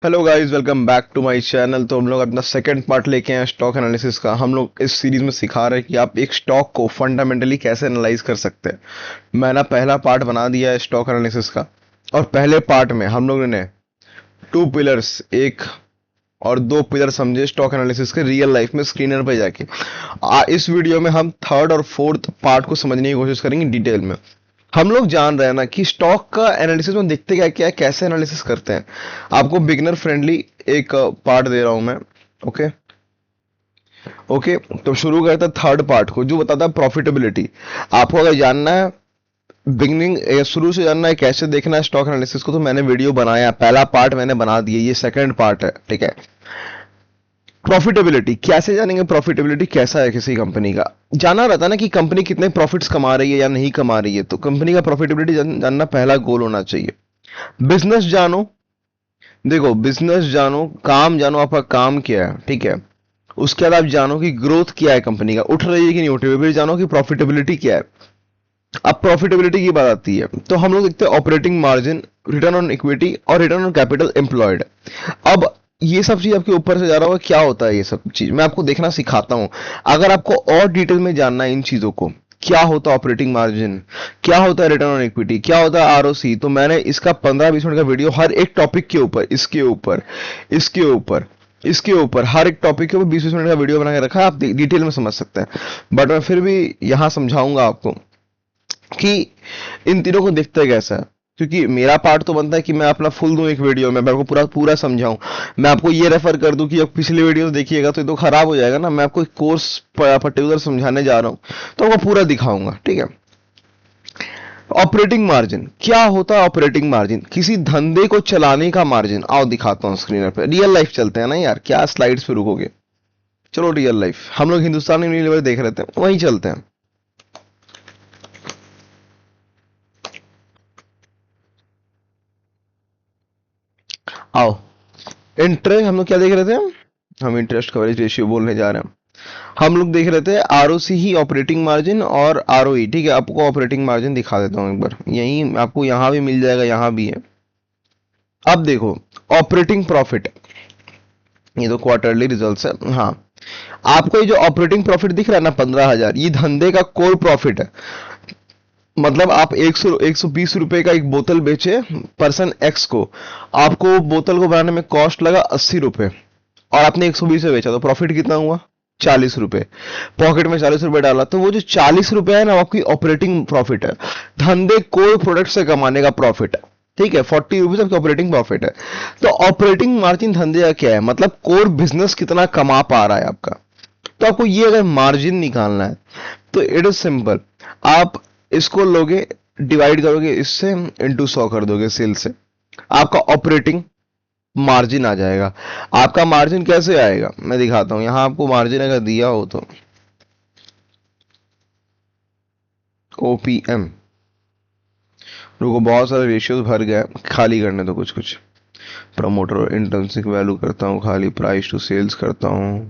Hello guys, welcome back to my channel. तो हम लोग अपना सेकंड पार्ट लेके आए हैं स्टॉक एनालिसिस का। हम लोग इस सीरीज में सिखा रहे हैं कि आप एक स्टॉक को फंडामेंटली कैसे एनालाइज कर सकते हैं। मैंने पहला पार्ट बना दिया है स्टॉक एनालिसिस का, और पहले पार्ट में हम लोगों ने टू पिलर्स, एक और दो पिलर समझे स्टॉक एनालिसिस के रियल लाइफ में स्क्रीनर पे जाके। इस वीडियो में हम थर्ड और फोर्थ पार्ट को समझने की कोशिश करेंगे डिटेल में। हम लोग जान रहे हैं ना कि स्टॉक का एनालिसिस में देखते क्या क्या है, कैसे एनालिसिस करते हैं। आपको बिगिनर फ्रेंडली एक पार्ट दे रहा हूं मैं। ओके ओके, तो शुरू करते हैं थर्ड पार्ट को, जो बताता है प्रॉफिटेबिलिटी। आपको अगर जानना है बिगनिंग शुरू से जानना है कैसे देखना है स्टॉक एनालिसिस को, तो मैंने वीडियो बनाया, पहला पार्ट मैंने बना दिया, ये सेकंड पार्ट है। ठीक है, प्रॉफिटेबिलिटी कैसे जानेंगे, प्रॉफिटेबिलिटी कैसा है किसी कंपनी का। जाना रहता है ना कि कंपनी कितने प्रॉफिट्स कमा रही है या नहीं कमा रही है, तो कंपनी का प्रॉफिटेबिलिटी जानना पहला गोल होना चाहिए। बिजनेस जानो, देखो बिजनेस जानो, काम जानो, आपका काम क्या है। ठीक है, उसके बाद आप जानो कि ग्रोथ क्या है कंपनी का, उठ रही है कि नहीं उठ रही है। फिर जानो कि प्रॉफिटेबिलिटी क्या है। अब प्रॉफिटेबिलिटी की बात आती है तो हम लोग देखते हैं operating margin, return on equity और रिटर्न ऑन कैपिटल एम्प्लॉयड। अब ये सब चीज आपके ऊपर से जा रहा होगा, क्या होता है ये सब चीज, मैं आपको देखना सिखाता हूं। अगर आपको और डिटेल में जानना है इन चीजों को, क्या होता है ऑपरेटिंग मार्जिन, क्या होता है रिटर्न ऑन इक्विटी, क्या होता है आरओसी, तो मैंने इसका 15-20 मिनट का वीडियो हर एक टॉपिक के ऊपर, इसके ऊपर, इसके ऊपर, इसके ऊपर, हर एक टॉपिक के ऊपर 20-20 मिनट का वीडियो बना के रखा है। आप डिटेल में समझ सकते हैं, बट मैं फिर भी यहां समझाऊंगा आपको कि इन तीनों को देखते हैं कैसा है। क्योंकि मेरा पार्ट तो बनता है कि मैं अपना फुल दूं एक वीडियो में, मैं आपको पूरा पूरा समझाऊं। मैं आपको ये रेफर कर दूं कि अब पिछले वीडियो देखिएगा, तो ये तो खराब हो जाएगा ना। मैं आपको एक कोर्स पर्टिकुलर समझाने जा रहा हूं, तो आपको पूरा दिखाऊंगा। ठीक है, ऑपरेटिंग मार्जिन क्या होता है। ऑपरेटिंग मार्जिन किसी धंधे को चलाने का मार्जिन। आओ दिखाता हूं स्क्रीन पे, रियल लाइफ चलते हैं ना यार, क्या स्लाइड्स पे रुकोगे। चलो रियल लाइफ, हम लोग हिंदुस्तानी यूनिलीवर देख रहे थे, वहीं चलते हैं। आओ, इंटरेस्ट हम लोग क्या देख रहे थे, हम इंटरेस्ट कवरेज रेशियो बोलने जा रहे हैं। हम लोग देख रहे थे आरओसी ही ऑपरेटिंग मार्जिन और आरओई। ठीक है, आपको ऑपरेटिंग मार्जिन दिखा देता हूं एक बार, यही आपको यहां भी मिल जाएगा, यहां भी है। अब देखो ऑपरेटिंग प्रॉफिट, ये तो क्वार्टरली रिजल्ट्स है। हाँ, आपको ये जो ऑपरेटिंग प्रॉफिट दिख रहा है ना 15,000, ये धंधे का कोर प्रॉफिट है। मतलब आप 120 रुपए का एक बोतल बेचे पर्सन एक्स को, आपको बोतल को बनाने में कॉस्ट लगा 80 रुपए, और आपने 120 में बेचा, तो प्रॉफिट कितना हुआ, 40 रुपए। पॉकेट में 40 रुपए डाला, तो वो जो 40 रुपए है ना, वो आपकी ऑपरेटिंग प्रॉफिट है, धंधे कोर प्रोडक्ट से कमाने का प्रॉफिट है। ठीक है, 40 रुपीज आपकी ऑपरेटिंग प्रॉफिट है। तो ऑपरेटिंग मार्जिन धंधे का क्या है, मतलब कोर बिजनेस कितना कमा पा रहा है आपका। तो आपको ये अगर मार्जिन निकालना है, तो इट इज सिंपल। आप इसको लोगे, डिवाइड करोगे इससे, इंटू 100 कर दोगे सेल से, आपका ऑपरेटिंग मार्जिन आ जाएगा। आपका मार्जिन कैसे आएगा मैं दिखाता हूं, यहां आपको मार्जिन अगर दिया हो तो ओपीएम, रुको बहुत सारे रेशियोज भर गए, खाली करने दो कुछ कुछ। प्रमोटर इंट्रिंसिक वैल्यू करता हूं खाली, प्राइस टू सेल्स करता हूं,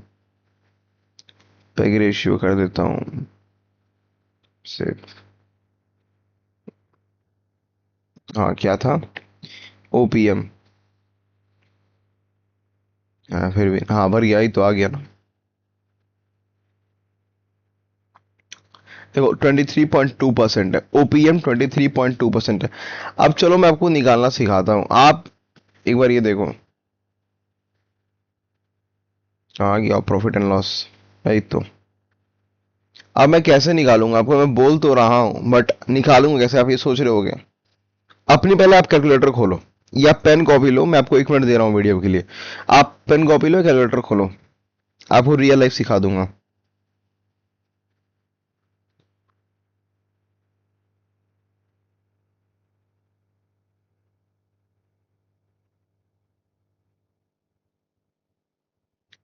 पेग रेशियो कर देता हूं से। हाँ क्या था, ओपीएम। हाँ फिर भी, हाँ भर गया, ही तो आ गया ना। देखो 23.2% है, ओपीएम 23.2% है। अब चलो मैं आपको निकालना सिखाता हूं। आप एक बार ये देखो, आ गया प्रॉफिट एंड लॉस, यही तो। अब मैं कैसे निकालूंगा, आपको मैं बोल तो रहा हूं, बट निकालूंगा कैसे, आप ये सोच रहे होगे। अपनी पहले आप कैलकुलेटर खोलो, या पेन कॉपी लो, मैं आपको 1 मिनट दे रहा हूं वीडियो के लिए। आप पेन कॉपी लो, कैलकुलेटर खोलो, आपको रियल लाइफ सिखा दूंगा।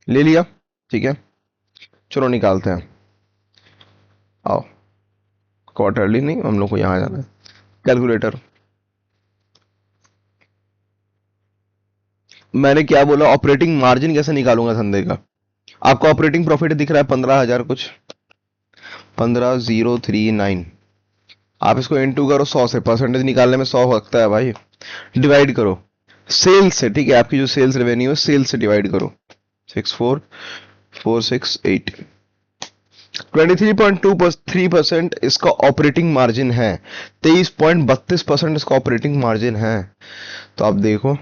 ले लिया, ठीक है, चलो निकालते हैं। आओ, क्वार्टरली नहीं, हम लोग को यहां जाना है, कैलकुलेटर। मैंने क्या बोला, ऑपरेटिंग मार्जिन कैसे निकालूंगा धंधे का। आपको ऑपरेटिंग प्रॉफिट दिख रहा है 15,000 कुछ, 15039। आप इसको इनटू करो 100 से, परसेंटेज निकालने में 100 लगता है भाई। डिवाइड करो सेल्स से, ठीक है, आपकी जो सेल्स रेवेन्यू है सेल्स से डिवाइड करो, 64468, 23.23% इसका ऑपरेटिंग मार्जिन है, 23.32% इसका ऑपरेटिंग मार्जिन है। तो आप देखो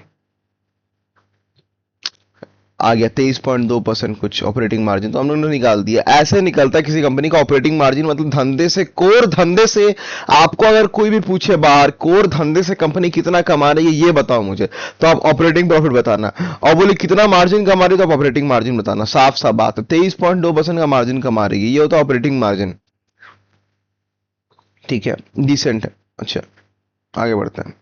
आ गया 23.2% कुछ ऑपरेटिंग मार्जिन, तो हम लोगों ने निकाल दिया। ऐसे निकलता है किसी कंपनी का ऑपरेटिंग मार्जिन, मतलब धंधे से, कोर धंधे से। आपको अगर कोई भी पूछे बाहर कोर धंधे से कंपनी कितना कमा रही है ये बताओ मुझे, तो आप ऑपरेटिंग प्रॉफिट बताना, और बोले कितना मार्जिन कमा रही है तो आप ऑपरेटिंग मार्जिन बताना। साफ साफ बात है, 23.2% का मार्जिन कमा रही है, ये होता है ऑपरेटिंग मार्जिन। ठीक है, डिसेंट है। अच्छा, आगे बढ़ते हैं।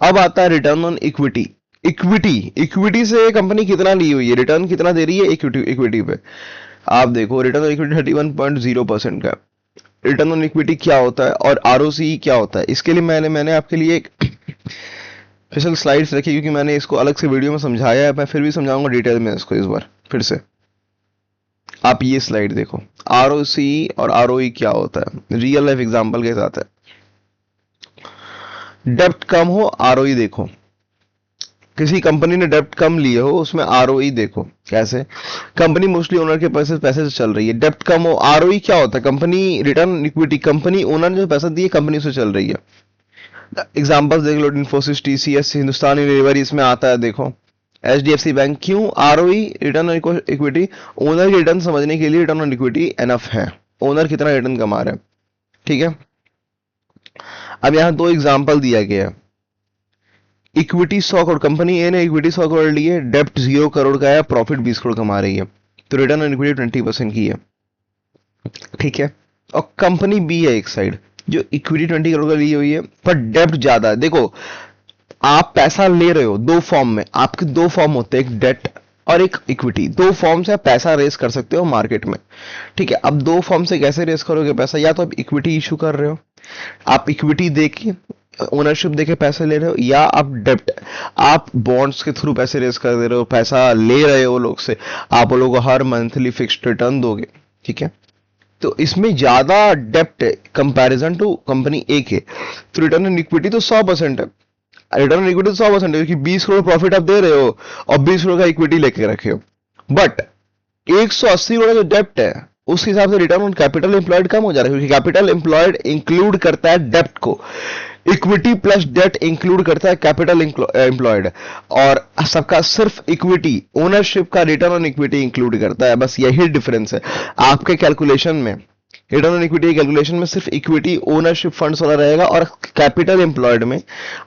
अब आता है return on equity. Equity, equity से कंपनी कितना ली हुई है, रिटर्न कितना दे रही है इक्विटी, इक्विटी पे। आप देखो रिटर्न ऑन इक्विटी 31.0% का। रिटर्न ऑन इक्विटी क्या होता है और आरओसी क्या होता है, इसके लिए मैंने आपके लिए एक स्पेशल स्लाइड्स रखी, क्योंकि मैंने इसको अलग से वीडियो में समझाया है, मैं फिर भी समझाऊंगा डिटेल में इसको इस बार फिर से। आप ये स्लाइड देखो, आरओसी और आरओई क्या होता है, रियल लाइफ एग्जांपल के साथ है। डेब्ट कम हो, आरओई देखो। किसी कंपनी ने डेब्ट कम लिए हो, उसमें आरओई देखो कैसे। कंपनी मोस्टली ओनर के पैसे से चल रही है, डेब्ट कम हो, आरओई क्या होता है, company return equity, company owner ने जो पैसा दिए कंपनी से चल रही है। एग्जांपल्स देख लो, इन्फोसिस, टीसीएस, हिंदुस्तान यूनिलीवर इसमें आता है, देखो एचडीएफसी बैंक। क्यों ROE, return on equity, owner की रिटर्न समझने के लिए रिटर्न ऑन इक्विटी एनफ है, ओनर कितना रिटर्न कमा रहा है। ठीक है, अब यहां दो एग्जांपल दिया गया है। इक्विटी 100 करोड़, कंपनी ए ने इक्विटी 100 करोड़ ली है, डेप्ट 0 करोड़ का है, प्रॉफिट 20 करोड़ कमा रही है, तो रिटर्न ऑन इक्विटी 20% की है। ठीक है, और कंपनी बी है एक साइड जो इक्विटी 20 करोड़ का ली हुई है पर डेप्ट ज्यादा है। देखो आप पैसा ले रहे हो दो फॉर्म में, आपके दो फॉर्म होते हैं, एक डेट और एक इक्विटी, दो फॉर्म से आप पैसा रेस कर सकते हो मार्केट में। ठीक है, अब दो फॉर्म से कैसे रेस करोगे पैसा, या तो आप इक्विटी इशू कर रहे हो, आप इक्विटी देके ओनरशिप देके पैसे ले रहे हो, या आप डेप्ट, आप बॉन्ड्स के थ्रू पैसे रेस कर दे रहे हो, पैसा ले रहे हो लोग से, आप लोगों को हर मंथली फिक्स्ड रिटर्न दोगे। ठीक है, तो इसमें ज्यादा डेप्ट है कंपैरिजन टू कंपनी ए के, तो रिटर्न ऑन इक्विटी तो 100% है, रिटर्न ऑन इक्विटी तो 100% है, क्योंकि 20 करोड़ प्रॉफिट आप दे रहे हो और 20 करोड़ का इक्विटी लेके रखे हो। बट 180 करोड़ जो डेप्ट है उस हिसाब से रिटर्न ऑन कैपिटल एम्प्लॉयड कम हो जा रहा है, क्योंकि कैपिटल एम्प्लॉयड इंक्लूड करता है डेप्ट को, इक्विटी प्लस डेट इंक्लूड करता है कैपिटल एम्प्लॉयड, और सबका सिर्फ इक्विटी ओनरशिप का रिटर्न ऑन इक्विटी इंक्लूड करता है। बस यही डिफरेंस है आपके कैलकुलेशन में, रिटर्न ऑन इक्विटी कैलकुलेशन में सिर्फ इक्विटी ओनरशिप फंड्स वाला रहेगा, और कैपिटल एम्प्लॉयड में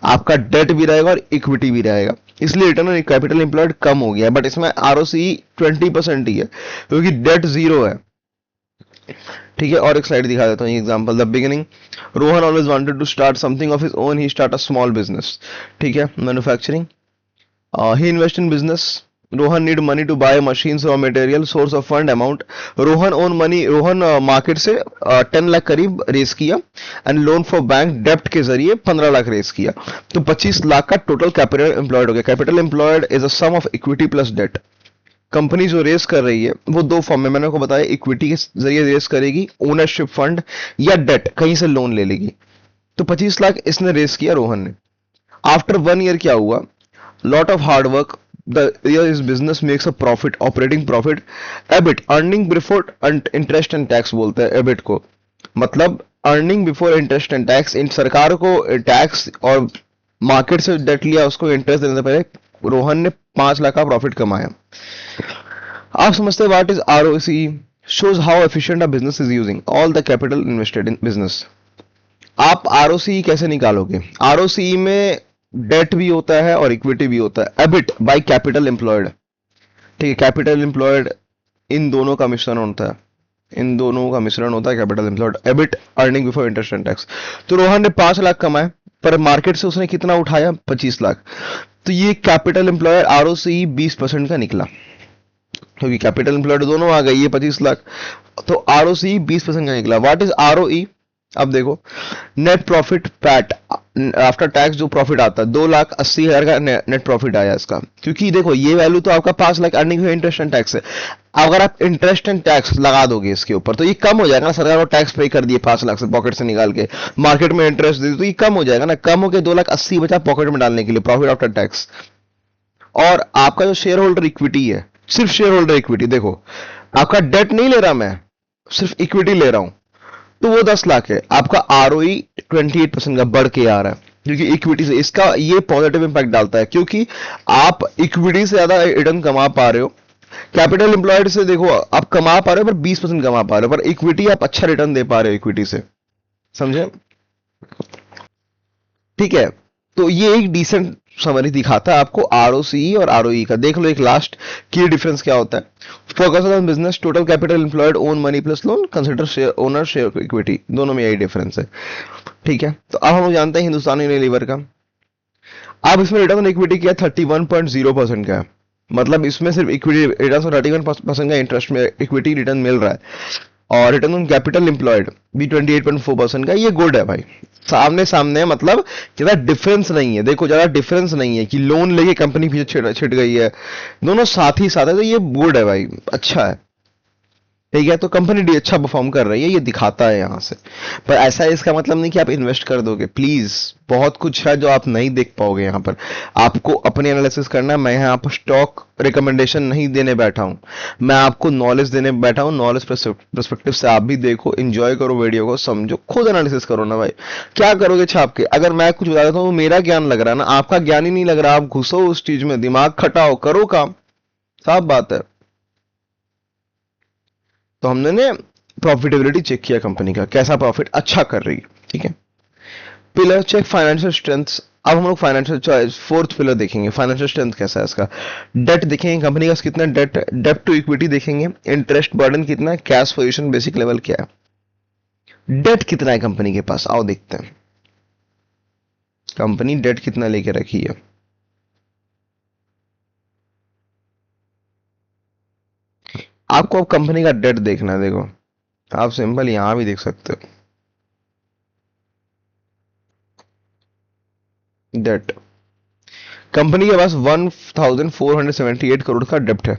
आपका डेट भी रहेगा और इक्विटी भी रहेगा, इसलिए रिटर्न ऑन कैपिटल एम्प्लॉयड कम हो गया है। बट इसमें आरओसी 20% ही है, क्योंकि डेट 0 है। ठीक है, और एक स्लाइड दिखा देता हूँ, example, the beginning, Rohan always wanted to start something of his own, he start a small business. ठीक है, manufacturing, he invest in business, Rohan need money to buy machines, raw material, source of fund amount, Rohan own money, Rohan market से 10 लाख करीब raise किया, and loan for bank डेप्ट के जरिए 15 lakh race किया, तो 25 लाख का टोटल कैपिटल एम्प्लॉयड हो गया। Capital employed is a sum of equity plus debt. Company जो रेस कर रही है वो दो फॉर्म में, मैंने आपको बताया, इक्विटी के जरिए रेस करेगी, ओनरशिप फंड, या डेट कहीं से लोन ले लेगी। तो 25 लाख इसने रेस किया रोहन ने। आफ्टर 1 ईयर क्या हुआ, lot of hard work, the year is business makes a profit, operating profit, EBIT, earning before interest and tax बोलते हैं एबिट को, मतलब earning before interest and tax. इन सरकार को टैक्स और मार्केट से डेट लिया उसको इंटरेस्ट देने से पहले रोहन ने 5 लाख का प्रॉफिट कमाया। आप समझते हैं what is ROC, shows how efficient a business is using all the capital invested in business. आप आरओसी कैसे निकालोगे, आरओसी में डेट भी होता है और इक्विटी भी होता है, एबिट बाय कैपिटल एम्प्लॉयड। ठीक है, कैपिटल एम्प्लॉयड इन दोनों का मिश्रण होता है, इन दोनों का मिश्रण होता है capital employed, EBIT, earning before interest and tax. तो रोहन ने 5 लाख कमाए, पर मार्केट से उसने कितना उठाया, 25 लाख, तो ये कैपिटल एम्प्लॉयड आरओसी 20% का निकला, क्योंकि कैपिटल एम्प्लॉयड दोनों आ गई, ये 25 लाख, तो आरओसी 20% का निकला। व्हाट इज आरओई, अब देखो, net profit PAT, after tax जो प्रॉफिट आता है 2,80,000 का नेट प्रॉफिट आया इसका, क्योंकि देखो ये वैल्यू तो आपका 5 लाख अर्निंग हुई इंटरेस्ट एंड टैक्स है। अगर आप इंटरेस्ट एंड टैक्स लगा दोगे इसके ऊपर तो ये कम हो जाएगा ना, सरकार को टैक्स पे कर दिए 5 लाख से पॉकेट से निकाल के, मार्केट में इंटरेस्ट दे दी तो ये कम हो जाएगा ना, कम होकर 2,80,000 बचा पॉकेट में डालने के लिए प्रॉफिट आफ्टर टैक्स। और आपका जो शेयर होल्डर इक्विटी है, सिर्फ शेयर होल्डर इक्विटी, देखो आपका डेट नहीं ले रहा मैं, सिर्फ इक्विटी ले रहा हूं, तो वो 10 लाख है। आपका आरओई 28% का बढ़ के आ रहा है, क्योंकि इक्विटी से इसका ये पॉजिटिव इंपैक्ट डालता है, क्योंकि आप इक्विटी से ज्यादा रिटर्न कमा पा रहे हो। कैपिटल एम्प्लॉयड से देखो आप कमा पा रहे हो पर 20% कमा पा रहे हो, पर इक्विटी आप अच्छा रिटर्न दे पा रहे हो इक्विटी से, समझे? ठीक है, तो ये एक डिसेंट समरी दिखाता है आपको आरओसीई और आरओई का। देख लो एक लास्ट की डिफरेंस क्या होता है। Focus on business, total capital employed, own money plus lone, consider share owner share equity, दोनों में यही डिफरेंस है। ठीक है, तो अब हम लोग जानते हैं हिंदुस्तान यूनिलीवर का। अब इसमें रिटर्न ऑन इक्विटी क्या 31.0% का है, मतलब इसमें सिर्फ इक्विटी रिटर्न 31% का इंटरेस्ट में इक्विटी रिटर्न मिल रहा है। और रिटर्न ऑन कैपिटल एम्प्लॉयड भी 28.4% का, ये गुड है भाई, सामने सामने है, मतलब ज्यादा डिफरेंस नहीं है। देखो ज्यादा डिफरेंस नहीं है कि लोन लेके कंपनी पीछे छिट गई है, दोनों साथ ही साथ है, तो ये गुड है भाई, अच्छा है। ठीक है, तो कंपनी डी अच्छा परफॉर्म कर रही है, ये दिखाता है यहां से। पर ऐसा है इसका मतलब नहीं कि आप इन्वेस्ट कर दोगे, प्लीज, बहुत कुछ है जो आप नहीं देख पाओगे यहाँ पर, आपको अपने एनालिसिस करना है। मैं यहाँ पर स्टॉक रिकमेंडेशन नहीं देने बैठा हूँ, मैं आपको नॉलेज देने बैठा हूँ। नॉलेज परस्पेक्टिव से आप भी देखो, एंजॉय करो वीडियो को, समझो, खुद एनालिसिस करो ना भाई। क्या करोगे छाप के? अगर मैं कुछ बता देता हूँ तो मेरा ज्ञान लग रहा है ना, आपका ज्ञान ही नहीं लग रहा, आप घुसो उस चीज में, दिमाग खटाओ, करो काम, साफ बात है। तो हमने ने प्रॉफिटेबिलिटी चेक किया कंपनी का, कैसा प्रॉफिट अच्छा कर रही है। ठीक है, पिलर चेक फाइनेंशियल स्ट्रेंथ। अब हम लोग फाइनेंशियल चॉइस फोर्थ पिलर देखेंगे, फाइनेंशियल स्ट्रेंथ कैसा है इसका। डेट देखेंगे कंपनी का कितना डेट, डेट टू इक्विटी देखेंगे, इंटरेस्ट बर्डन कितना है, कैश पोजीशन बेसिक लेवल क्या है, डेट कितना है कंपनी के पास, आओ देखते हैं कंपनी डेट कितना लेके रखी है। आपको अब कंपनी का डेट देखना है, देखो आप सिंपल यहां भी देख सकते हो डेट। कंपनी के पास 1478 करोड़ का डेप्ट है।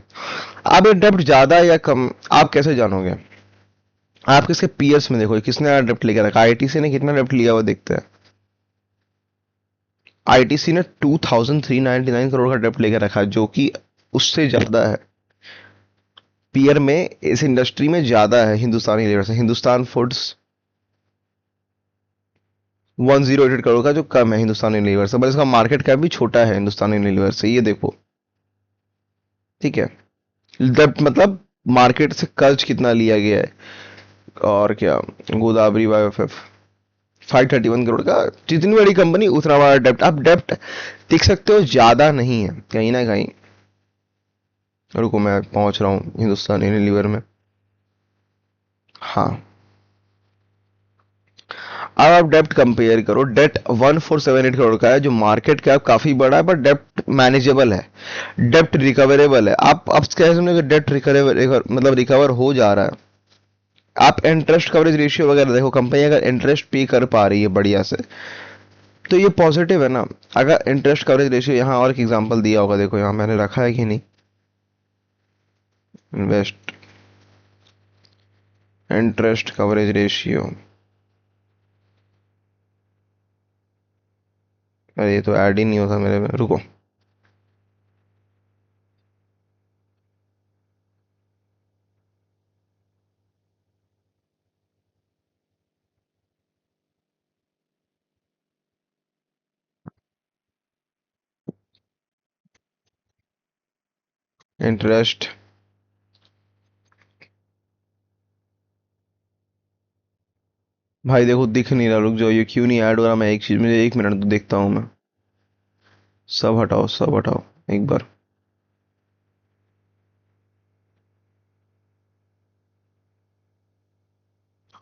अब ये डेप्ट ज्यादा है या कम, आप कैसे जानोगे? आप किसके पीएस में देखो किसने डेप्ट लेकर रखा, आईटीसी ने कितना डेप्ट लिया हुआ देखते हैं। आईटीसी ने 2399 करोड़ का डेप्ट लेकर रखा है, जो कि उससे ज्यादा है पीयर में, इस इंडस्ट्री में ज्यादा है हिंदुस्तान यूनिलीवर से। हिंदुस्तान फूड्स 108 करोड़ का जो कम है हिंदुस्तान यूनिलीवर से, बट इसका मार्केट कैप भी छोटा है हिंदुस्तान यूनिलीवर से, ये देखो। ठीक है, मतलब मार्केट से कर्ज कितना लिया गया है, और क्या, गोदावरी बायोएफ 531 करोड़ का, जितनी बड़ी कंपनी उतना बड़ा डेप्ट। आप डेप्ट देख सकते हो ज्यादा नहीं है कहीं ना कहीं। रुको मैं पहुंच रहा हूँ हिंदुस्तान यूनिलीवर में। हाँ, अब आप डेप्ट कंपेयर करो, डेट 1478 करोड़ का है, जो मार्केट कैप काफी बड़ा है, पर डेप्ट मैनेजेबल है, डेप्ट रिकवरेबल है। आप अब कह समझे कि डेप्ट रिकवर मतलब रिकवर हो जा रहा है। आप इंटरेस्ट कवरेज रेशियो वगैरह देखो, कंपनी अगर इंटरेस्ट पे कर पा रही है बढ़िया से, तो ये पॉजिटिव है ना। अगर इंटरेस्ट कवरेज रेशियो, यहाँ और एक एग्जांपल दिया होगा, देखो यहाँ मैंने रखा है कि नहीं, इन्वेस्ट इंटरेस्ट कवरेज रेशियो, अरे ये तो ऐड ही नहीं होता मेरे में, रुको। इंटरेस्ट भाई देखो दिख नहीं रहा, रुक जाओ, ये क्यों नहीं ऐड हो रहा, मैं एक चीज, मुझे 1 मिनट तो देखता हूँ मैं। सब हटाओ, सब हटाओ एक बार।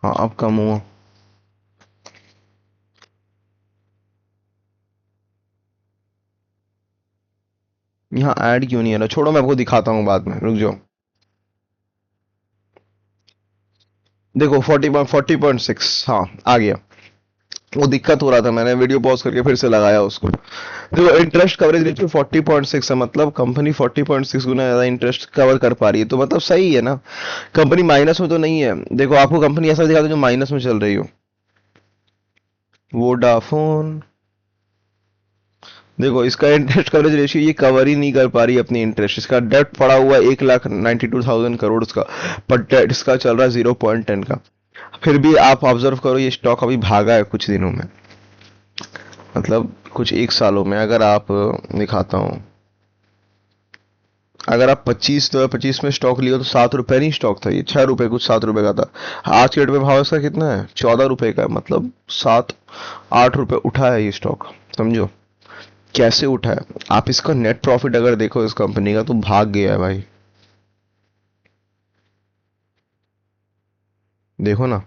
हाँ अब कम हुआ। यहाँ ऐड क्यों नहीं आ रहा, छोड़ो मैं आपको दिखाता हूँ बाद में, रुक जाओ। देखो 40.6, हाँ आ गया। वो दिक्कत हो रहा था, मैंने वीडियो पॉज करके फिर से लगाया उसको। देखो इंटरेस्ट कवरेज रेशियो 40.6 है, मतलब कंपनी 40.6 गुना ज्यादा इंटरेस्ट कवर कर पा रही है, तो मतलब सही है ना। कंपनी माइनस में तो नहीं है। देखो आपको कंपनी ऐसा दिखा दो जो माइनस में चल रही हो, वोडाफोन। देखो इसका इंटरेस्ट कवरेज रेशियो ये कवर ही नहीं कर पा रही अपनी इंटरेस्ट। इसका डेट पड़ा हुआ है 1,92,000 करोड़ का, पर डेट इसका चल रहा है 0.10 का। फिर भी आप ऑब्जर्व करो ये स्टॉक अभी भागा है कुछ दिनों में, मतलब कुछ एक सालों में। अगर आप दिखाता हूँ, अगर आप 2025 में स्टॉक लियो तो 7 रुपए नहीं स्टॉक था ये, 6 रुपए कुछ 7 रुपए का था। आज के डेट में भाव इसका कितना है, 14 रुपए का है, मतलब 7-8 रुपए उठा है ये स्टॉक। समझो कैसे उठा है। आप इसका नेट प्रॉफिट अगर देखो इस कंपनी का तो भाग गया है भाई। देखो ना,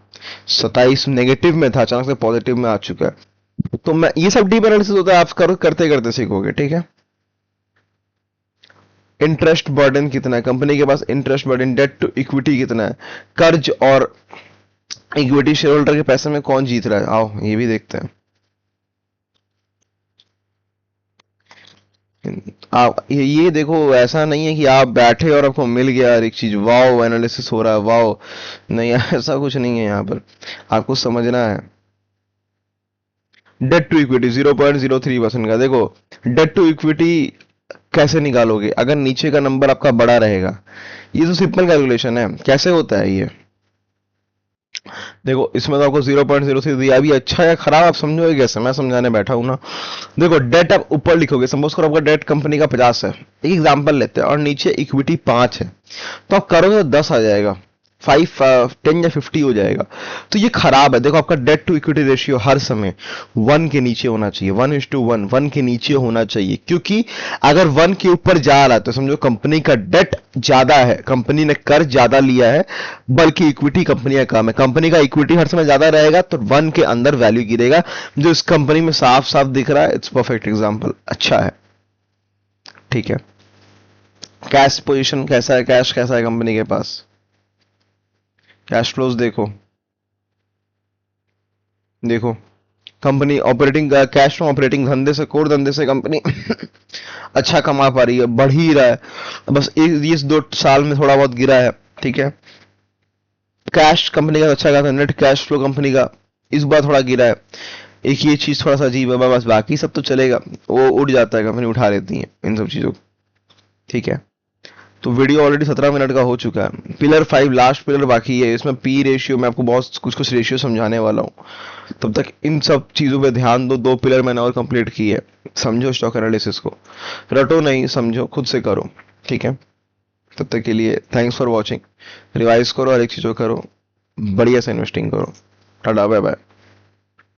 27 नेगेटिव में था, अचानक से पॉजिटिव में आ चुका है। तो मैं ये सब डीप एनालिसिस होता है, आप करो, करते करते सीखोगे, ठीक है। इंटरेस्ट बर्डन कितना है कंपनी के पास, interest burden, debt to equity कितना है, कर्ज और इक्विटी शेयर होल्डर के पैसे में कौन जीत रहा है, आओ ये भी देखते हैं। आप ये देखो, ऐसा नहीं है कि आप बैठे और आपको मिल गया हर एक चीज, वाओ एनालिसिस हो रहा है, वाओ। नहीं ऐसा कुछ नहीं है यहाँ पर, आपको समझना है। डेट टू इक्विटी 0.03% का। देखो डेट टू इक्विटी कैसे निकालोगे, अगर नीचे का नंबर आपका बड़ा रहेगा। ये तो सिंपल कैलकुलेशन है, कैसे होता है ये। देखो इसमें तो आपको 0.03 दिया, अभी अच्छा या खराब आप समझोगे कैसे, मैं समझाने बैठा हूं ना। देखो डेट आप ऊपर लिखोगे, सपोज करो आपका डेट कंपनी का 50 है, एक एग्जांपल लेते हैं, और नीचे इक्विटी 5 है, तो आप करोगे तो 10 आ जाएगा, 10 या 50 हो जाएगा। तो ये खराब है। देखो आपका डेट टू इक्विटी रेशियो हर समय 1 के नीचे होना चाहिए, 1:1, 1 के नीचे होना चाहिए, क्योंकि अगर 1 के ऊपर जा रहा है तो समझो कंपनी का डेट ज्यादा है, कंपनी ने कर्ज ज्यादा लिया है, बल्कि इक्विटी कंपनी का कम है। कंपनी का इक्विटी हर समय ज्यादा रहेगा तो 1 के अंदर वैल्यू गिरेगा, जो इस कंपनी में साफ साफ दिख रहा है। इट्स परफेक्ट एग्जाम्पल, अच्छा है, ठीक है। कैश पोजीशन कैसा है, कैश कैसा है कंपनी के पास, कैश फ्लोज देखो। देखो company operating cash flow operating धंधे से, कोर धंधे से कंपनी अच्छा कमा पा रही है, बढ़ ही रहा है। बस इस 2 साल में थोड़ा बहुत गिरा है, ठीक है। कैश कंपनी का अच्छा खासा, नेट कैश फ्लो कंपनी का इस बार थोड़ा गिरा है। एक ये चीज थोड़ा सा अजीब है, बस बाकी सब तो चलेगा, वो उठ जाता है, कंपनी उठा लेती है इन सब चीजों को, ठीक है। तो वीडियो ऑलरेडी 17 मिनट का हो चुका है। पिलर 5 लास्ट पिलर बाकी है, इसमें पी रेशियो मैं आपको बहुत कुछ कुछ रेशियो समझाने वाला हूँ। तब तक इन सब चीजों पे ध्यान दो। 2 पिलर मैंने और कंप्लीट की है, समझो स्टॉक एनालिसिस को, रटो नहीं, समझो, खुद से करो, ठीक है। तब तक के लिए थैंक्स फॉर वॉचिंग। रिवाइज करो, हर एक चीजों करो, बढ़िया से इन्वेस्टिंग करो। Tata bye bye.